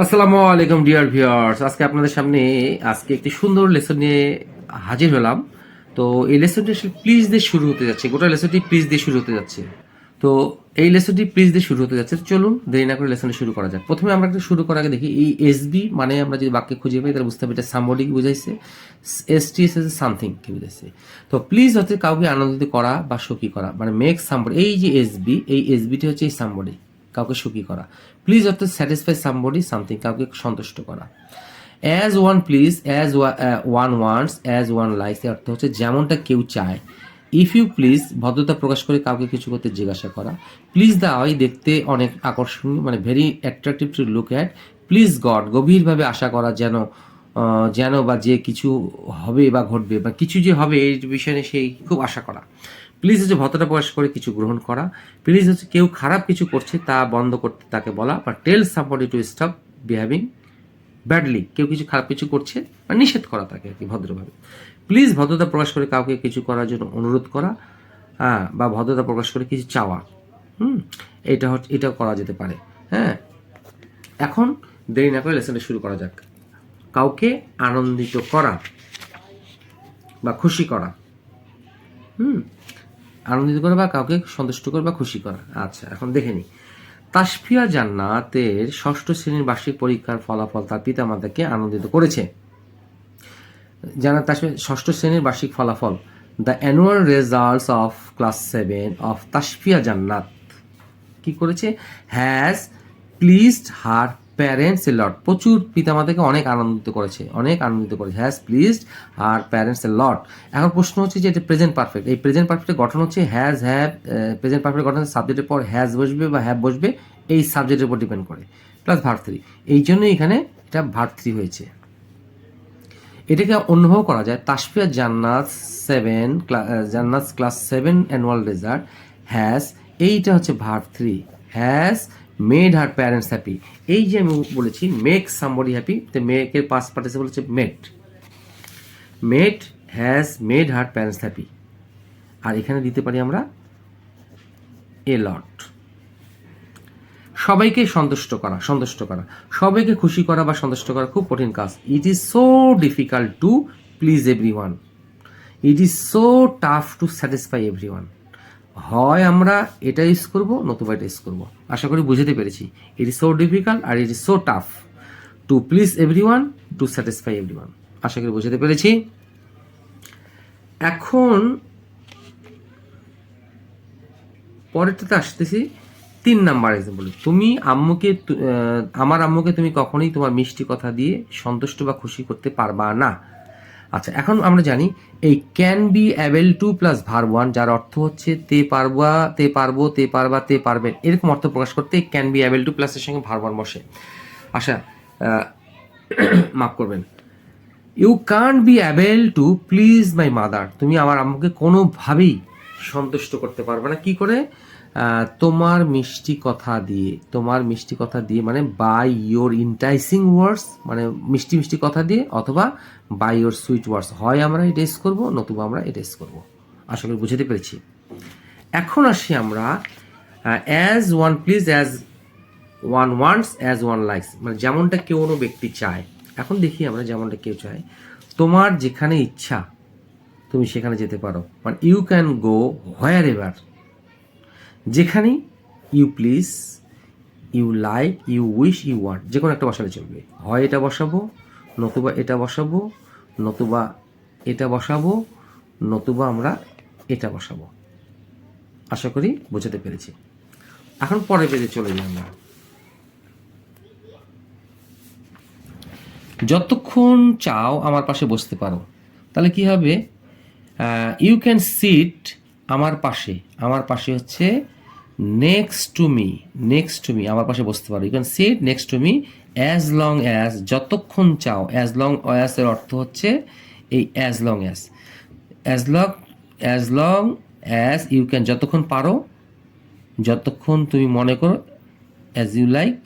আসসালামু আলাইকুম dear viewers, আজকে আপনাদের সামনে একটি সুন্দর লেসন নিয়ে হাজির হলাম। তো এই লেসনটি আসলে প্লিজ দিয়ে শুরু হতে যাচ্ছে, গোটা লেসনটি প্লিজ দিয়ে শুরু হতে যাচ্ছে। তো এই লেসনটি প্লিজ দিয়ে শুরু হতে যাচ্ছে। চলুন দেরি না করে লেসনটি শুরু করা যাক। প্রথমে আমরা একটা শুরু করার আগে দেখি এই এসবি মানে আমরা যদি বাক্যে খুঁজে পাই তাহলে বুঝতে হবে এটা সামবডি বুঝাইছে, এসটি এসে সামথিং কি বুঝাইছে। তো প্লিজ হচ্ছে কাউকে আনন্দিত করা বা সুখী করা, মানে মেক সামবডি। এই যে এসবি, এই এসবিটি হচ্ছে এই সামবডি, কাউকে সুখী করা। প্লিজ অর্থাৎ স্যাটিসফাই সামবডি সামথিং, কাউকে সন্তুষ্ট করা। As one please, as one wants, as one likes অর্থ হচ্ছে যেমনটা কেউ চায়। ইফ ইউ প্লিজ ভদ্রতা প্রকাশ করে কাউকে কিছু করতে জিজ্ঞাসা করা। প্লিজ দ্য আই দেখতে অনেক আকর্ষণীয়, মানে very attractive to look at. Please god গভীরভাবে আশা করা, যেন বা যে কিছু হবে বা ঘটবে বা কিছু যে হবে এই বিষয়ে সেই খুব আশা করা। প্লিজ হচ্ছে ভদ্রতা প্রকাশ করে কিছু গ্রহণ করা। প্লিজ হচ্ছে কেউ খারাপ কিছু করছে তা বন্ধ করতে তাকে বলা, বা tell somebody to stop behaving badly, কেউ কিছু খারাপ কিছু করছে বা নিষেধ করা তাকে আর কি ভদ্রভাবে। প্লিজ ভদ্রতা প্রকাশ করে কাউকে কিছু করার জন্য অনুরোধ করা, হ্যাঁ, বা ভদ্রতা প্রকাশ করে কিছু চাওয়া। এটাও করা যেতে পারে। হ্যাঁ, এখন দেরি না করে লেসনটা শুরু করা যাক। কাউকে আনন্দিত করা বা খুশি করা, আনন্দিত করা বা কাউকে সন্তুষ্ট করা বা খুশি করা। আচ্ছা, এখন দেখে নিই। তাসফিয়া জান্নাতের ষষ্ঠ শ্রেণীর বার্ষিক পরীক্ষার ফলাফল তার পিতামাতাকে আনন্দিত করেছে। জান্নাত তাসফিয়া ষষ্ঠ শ্রেণীর বার্ষিক ফলাফল, the annual results of class 7 of Tasfia জান্নাত কি করেছে, হ্যাজ প্লিজড হার প্যারেন্টস এ লট, প্রচুর পিতামাতাকে অনেক আনন্দিত করেছে, হ্যাজ প্লিজড হার প্যারেন্টস এ লট। এখন প্রশ্ন হচ্ছে যে এটা প্রেজেন্ট পারফেক্ট, এই প্রেজেন্ট পারফেক্টের গঠন হচ্ছে প্রেজেন্ট পারফেক্ট গঠন সাবজেক্টের পর হ্যাজ বসবে বা হ্যাভ বসবে, এই সাবজেক্টের উপর ডিপেন্ড করে, প্লাস ভার্ব 3। এই জন্যই এখানে এটা ভার্ব 3 হয়েছে। এটাকে অন্যভাবে করা যায়, তাসফিয়া জান্নাত ক্লাস 7 অ্যানুয়াল রেজাল্ট হ্যাজ, এইটা হচ্ছে verb 3, has made her parents happy. এই যে আমি বলেছি মেক সামবডি হ্যাপি, তো মেকের পাস্ট পার্টিসিপল হচ্ছে made has made her parents happy. আর এখানে দিতে পারি আমরা এ লট। সবাইকে সন্তুষ্ট করা, সবাইকে খুশি করা বা সন্তুষ্ট করা খুব কঠিন কাজ। ইট is so difficult to please everyone, it is so tough two satisfy everyone. হয় আমরা এটা ইউজ করবো নতুবা এটা ইউজ করবো। আশা করি বুঝতে পেরেছি। ইট ইজ সো ডিফিকাল্ট আর it is so tough to please everyone, to satisfy everyone. আশা করি বুঝতে পেরেছি। এখন পরেরটাতে আসতেছি, 3 নাম্বার এক্সাম্পল। আমার আম্মুকে তুমি কখনোই তোমার মিষ্টি কথা দিয়ে সন্তুষ্ট বা খুশি করতে পারবা না। আচ্ছা, এখন আমরা জানি এই can be able two plus verb 1, যার অর্থ হচ্ছে তে পারবা, তে পারবো, তে পারবা, তে পারবেন, এরকম অর্থ প্রকাশ করতে ক্যান বি অ্যাবেল টু প্লাসের সঙ্গে ভার্ব 1 বসে। আচ্ছা, মাফ করবেন, you can't be able to please my mother, তুমি আমার আম্মুকে কোনোভাবেই সন্তুষ্ট করতে পারবে না কি করে, তোমার মিষ্টি কথা দিয়ে, মানে বাই ইয়োর ইন্টাইসিং ওয়ার্ডস, মানে মিষ্টি মিষ্টি কথা দিয়ে, অথবা বাই ইয়োর সুইট ওয়ার্ডস। হয় আমরা এটা ইউজ করবো নতুবা আমরা এটা ইউজ করবো। আশা করি বুঝতে পেরেছি। এখন আসি আমরা as one please, as one wants, as one likes, মানে যেমনটা কেউ কোনো ব্যক্তি চায়। এখন দেখি আমরা যেমনটা কেউ চায়, তোমার যেখানে ইচ্ছা তুমি সেখানে যেতে পারো, মানে you can go wherever, যেখানেই, you please, you like, you wish, you want, যে কোনো একটা বসালে চলবে। হয় এটা বসাবো নতুবা এটা বসাবো, নতুবা এটা বসাবো, নতুবা আমরা এটা বসাবো। আশা করি বুঝতে পেরেছি। এখন পরের পেজে চলে যাই আমরা। যতক্ষণ চাও আমার পাশে বসতে পারো, তাহলে কি হবে, ইউ ক্যান সিট আমার পাশে হচ্ছে নেক্সট টু মি, আমার পাশে বসতে পারো। You can sit next to me as long as, যতক্ষণ চাও। অ্যাজ লং অ্যাজ এর অর্থ হচ্ছে এই as long as you can, যতক্ষণ পারো, যতক্ষণ তুমি মনে করো, as you like,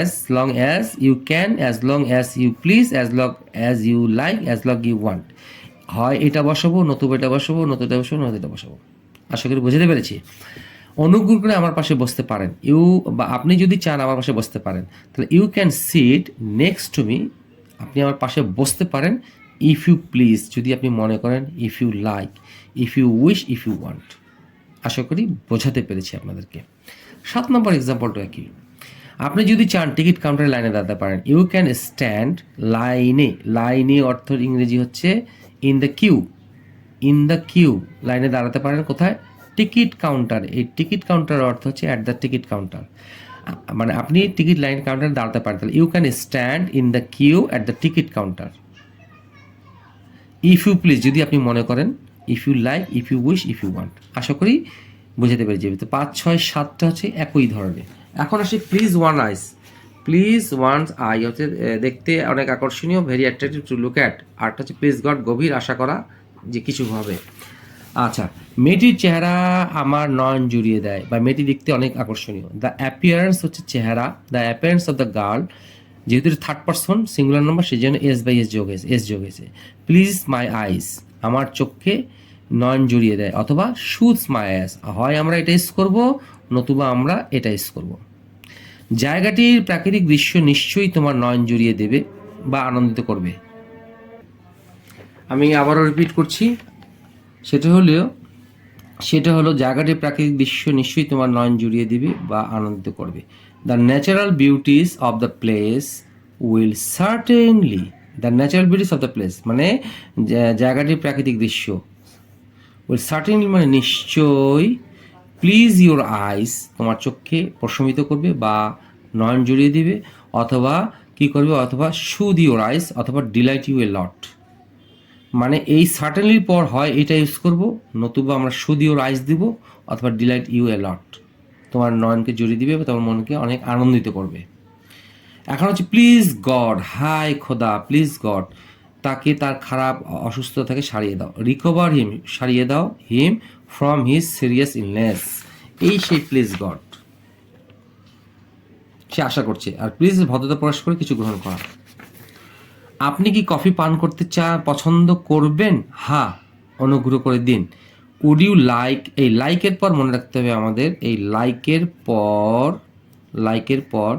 as long as you can, as long as you please, as long as you like, as long you want। হয় এটা বসাবো নতুবা এটা বসাবো, নতুবা এটা বসাবো। আশা করি বুঝতে পেরেছি। অনুগ্রহ করে আমার পাশে বসতে পারেন। ইউ বা আপনি যদি চান আমার পাশে বসতে পারেন, তাহলে you can sit next to me, আপনি আমার পাশে বসতে পারেন। ইফ ইউ প্লিজ, যদি আপনি মনে করেন, if you like, if you wish, if you want. আশা করি বোঝাতে পেরেছি আপনাদেরকে। 7 নম্বর এক্সাম্পলটা কি, আপনি যদি চান টিকিট কাউন্টারে লাইনে দাঁড়াতে পারেন। ইউ ক্যান স্ট্যান্ড লাইনে, লাইনে অর্থ ইংরেজি হচ্ছে in the queue, in the queue, লাইনে দাঁড়াতে পারেন কোথায়? Ticket counter. এই টিকিট কাউন্টারের অর্থ হচ্ছে অ্যাট দ্য টিকিট কাউন্টার, মানে আপনি টিকিট লাইন কাউন্টারে দাঁড়াতে পারেন। তাহলে you can stand in the queue at the ticket counter. If you please, যদি আপনি মনে করেন, if you like, if you wish, if you want. আশা করি বুঝাতে পেরে যাবে। তো 5, 6, 7টা হচ্ছে একই ধরনের। এখন আসি please one eyes. Please one's eye হচ্ছে দেখতে অনেক আকর্ষণীয়, very attractive to look at. আরটা হচ্ছে প্লিজ গড, গভীর আশা করা যে কিছু হবে। আচ্ছা, মেয়েটির চেহারা আমার নয়ন জুড়িয়ে দেয়, বা মেয়েটি দেখতে অনেক আকর্ষণীয়। দ্য অ্যাপিয়ারেন্স হচ্ছে চেহারা, the appearance of the girl, যেহেতু থার্ড পারসন সিঙ্গুলার নাম্বার সেই জন্য এস বাই এস যোগ হয়েছে। প্লিজ মাই আইস, আমার চোখে নয়ন জুড়িয়ে দেয়, অথবা শুজ মাই আইস, হয় আমরা এটা ইউজ করবো, নতুবা আমরা এটা ইউজ করবো। জায়গাটির প্রাকৃতিক দৃশ্য নিশ্চয়ই তোমার নয়ন জুড়িয়ে দেবে বা আনন্দিত করবে। আমি আবারও রিপিট করছি, সেটা হলো জায়গাটির প্রাকৃতিক দৃশ্য নিশ্চয়ই তোমার নয়ন জুড়িয়ে দিবে বা আনন্দিত করবে। The natural beauties of the place will certainly, the natural beauties of the place মানে জায়গাটির প্রাকৃতিক দৃশ্য, উইল সার্টেনলি মানে নিশ্চয়ই, প্লিজ ইউর আইস তোমার চোখকে প্রশমিত করবে বা নয়ন জুড়িয়ে দিবে, অথবা কি করবে, অথবা শুড ইউর আইস, অথবা ডিলাইট ইউ এ লট। মানে এই সার্টেনলির পর হয় এটা ইউজ করব, নতুবা আমরা শুড ইউর আইস দিব, অথবা ডিলাইট ইউ এ লট, তোমার নয়নকে জুড়িয়ে দিবে বা তোমার মনকে অনেক আনন্দিত করবে। এখন হচ্ছে প্লিজ গড, হাই খোদা, প্লিজ গড, তাকে তার খারাপ অসুস্থতা থেকে সারিয়ে দাও। রিকভার হিম, সারিয়ে দাও him from his serious illness. এই সেই প্লিজ গড, সে আশা করছে। আর প্লিজ ভদ্রতা প্রকাশ করে কিছু গ্রহণ করা। আপনি কি কফি পান করতে পছন্দ করবেন? হ্যাঁ, অনুগ্রহ করে দিন। উড ইউ লাইক, এই লাইকের পর মনে রাখতে হবে আমাদের, এই লাইকের পর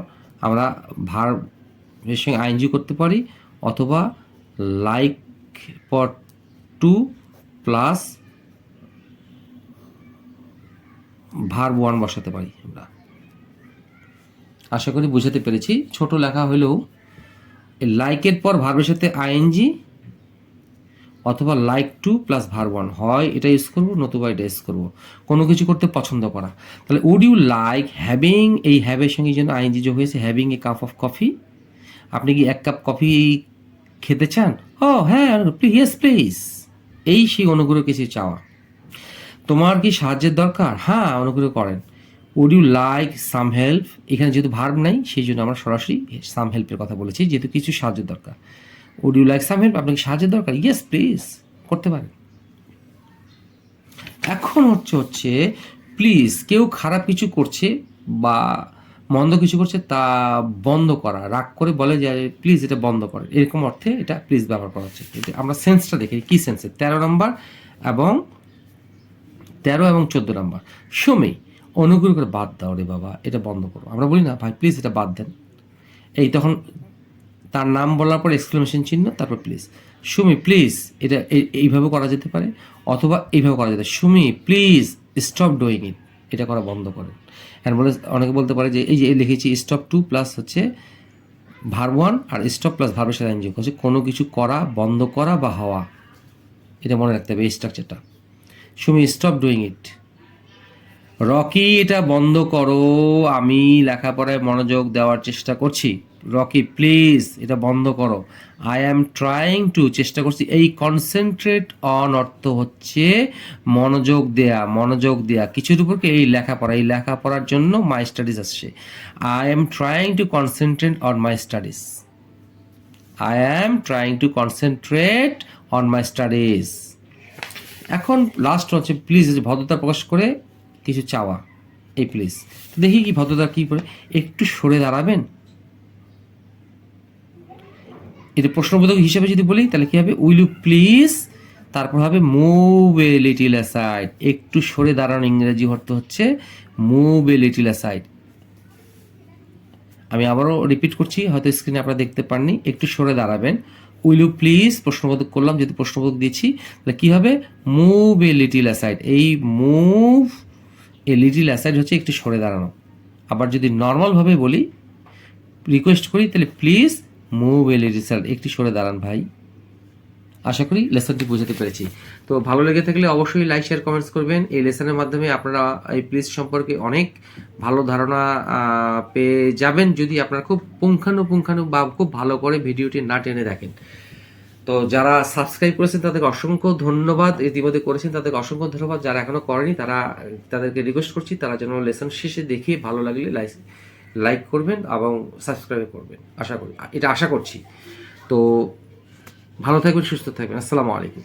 আমরা ভার্বের সঙ্গে আইএনজি করতে পারি, অথবা লাইক পর টু প্লাস ভার্ব ওয়ান বসাতে পারি আমরা। আশা করি বুঝাতে পেরেছি। ছোট লেখা হলেও লাইকের পর ভার্বের সাথে আইএনজি, অথবা like to plus verb one, হয় এটা ইউজ করবো, নতুবা এটা ইউজ করবো। কোনো কিছু করতে পছন্দ করা। তাহলে উড ইউ লাইক হ্যাভিং, এই হ্যাভের সঙ্গে যেন আইএনজি যোগ হয়েছে, having a cup of coffee. আপনি কি 1 কাপ কফি খেতে চান? ও হ্যাঁ, ইয়েস প্লিজ। এই সেই অনুগ্রহ কিছু চাওয়া। তোমার কি সাহায্যের দরকার? হ্যাঁ, অনুগ্রহ করেন। Would you like some help, এখানে যেহেতু ভার্ব নাই সেই জন্য আমরা সরাসরি সাম হেল্পের কথা বলেছি, যেহেতু কিছু সাহায্যের দরকার। Would you like some help, আপনাকে সাহায্যের দরকার? ইয়েস প্লিজ, করতে পারেন। এখন হচ্ছে প্লিজ, কেউ খারাপ কিছু করছে বা মন্দ কিছু করছে তা বন্ধ করা, রাগ করে বলে যে প্লিজ এটা বন্ধ করেন, এরকম অর্থে এটা প্লিজ ব্যবহার করা হচ্ছে। আমরা সেন্সটা দেখি কি সেন্সে, 13 নম্বর এবং 14 নম্বর। সুমি, অনুগ্রহ করে বাদ দাও রে বাবা, এটা বন্ধ করো। আমরা বলি না ভাই প্লিজ এটা বাদ দেন, এই তখন তার নাম বলার পর এক্সক্লেমেশন চিহ্ন, তারপর প্লিজ। সুমি প্লিজ, এটা এইভাবে করা যেতে পারে, অথবা এইভাবে করা যেতে, Sumi please stop doing it, এটা করা বন্ধ করেন। হ্যাঁ বলে অনেকে বলতে পারে যে এই যে লিখেছি স্টপ টু প্লাস হচ্ছে ভার্ব ওয়ান, আর স্টপ প্লাস ভার্বের সাথে যোগ হচ্ছে কোনো কিছু করা, বন্ধ করা বা হওয়া। এটা মনে রাখতে হবে এই স্ট্রাকচারটা। Sumi stop doing it. Rocky, এটা বন্ধ করো, আমি লেখাপড়ায় মনোযোগ দেওয়ার চেষ্টা করছি। রকি প্লিজ এটা বন্ধ করো। আই অ্যাম ট্রাইং টু, চেষ্টা করছি। এই কনসেন্ট্রেট অন অর্থ হচ্ছে মনোযোগ দেয়া কিছুর উপর, এই লেখাপড়ার জন্য মাই স্টাডিজ আসছে। I am trying to concentrate on my studies, I am trying to concentrate on my studies. এখন লাস্ট হচ্ছে প্লিজ, ভদ্রতা প্রকাশ করে কিছু চাওয়া, এই প্লিজ। দেখি কি ভদ্রতা কি করে, একটু সরে দাঁড়াবেন। এটা প্রশ্নবোধক হিসেবে যদি বলি তাহলে কি হবে, উইল ইউ প্লিজ, তারপর হবে মুভ এ লিটিল অ্যাসাইড, একটু সরে দাঁড়ানো। ইংরেজি অর্থ হচ্ছে মুভ এ লিটিল অ্যাসাইড। আমি আবারও রিপিট করছি, হয়তো স্ক্রিনে আপনারা দেখতে পাননি, একটু সরে দাঁড়াবেন। উইল ইউ প্লিজ প্রশ্নবোধক করলাম, যেহেতু প্রশ্নবোধক দিয়েছি, তাহলে কী হবে? Move a little aside. এই মুভ এ লিটিল অ্যাসাইড হচ্ছে একটু সরে দাঁড়ানো। আবার যদি নর্মালভাবে বলি, রিকোয়েস্ট করি, তাহলে please move a little aside, একটু সরে দাঁড়ান ভাই। আশা করি লেসনটি বোঝাতে পেরেছি। তো ভালো লেগে থাকলে অবশ্যই লাইক শেয়ার কমেন্টস করবেন। এই লেসনের মাধ্যমে আপনারা এই প্লিজ সম্পর্কে অনেক ভালো ধারণা পেয়ে যাবেন, যদি আপনারা খুব পুঙ্খানুপুঙ্খানু বা খুব ভালো করে ভিডিওটি না টেনে দেখেন। তো যারা সাবস্ক্রাইব করেছেন তাদেরকে অসংখ্য ধন্যবাদ, ইতিমধ্যে করেছেন তাদেরকে অসংখ্য ধন্যবাদ। যারা এখনো করেনি তাদেরকে রিকোয়েস্ট করছি তারা যেন লেসন শেষে দেখে ভালো লাগলে লাইক করবেন এবং সাবস্ক্রাইব করবেন, আশা করি, এটা আশা করছি। তো ভালো থাকবেন, সুস্থ থাকবেন। আসসালামু আলাইকুম।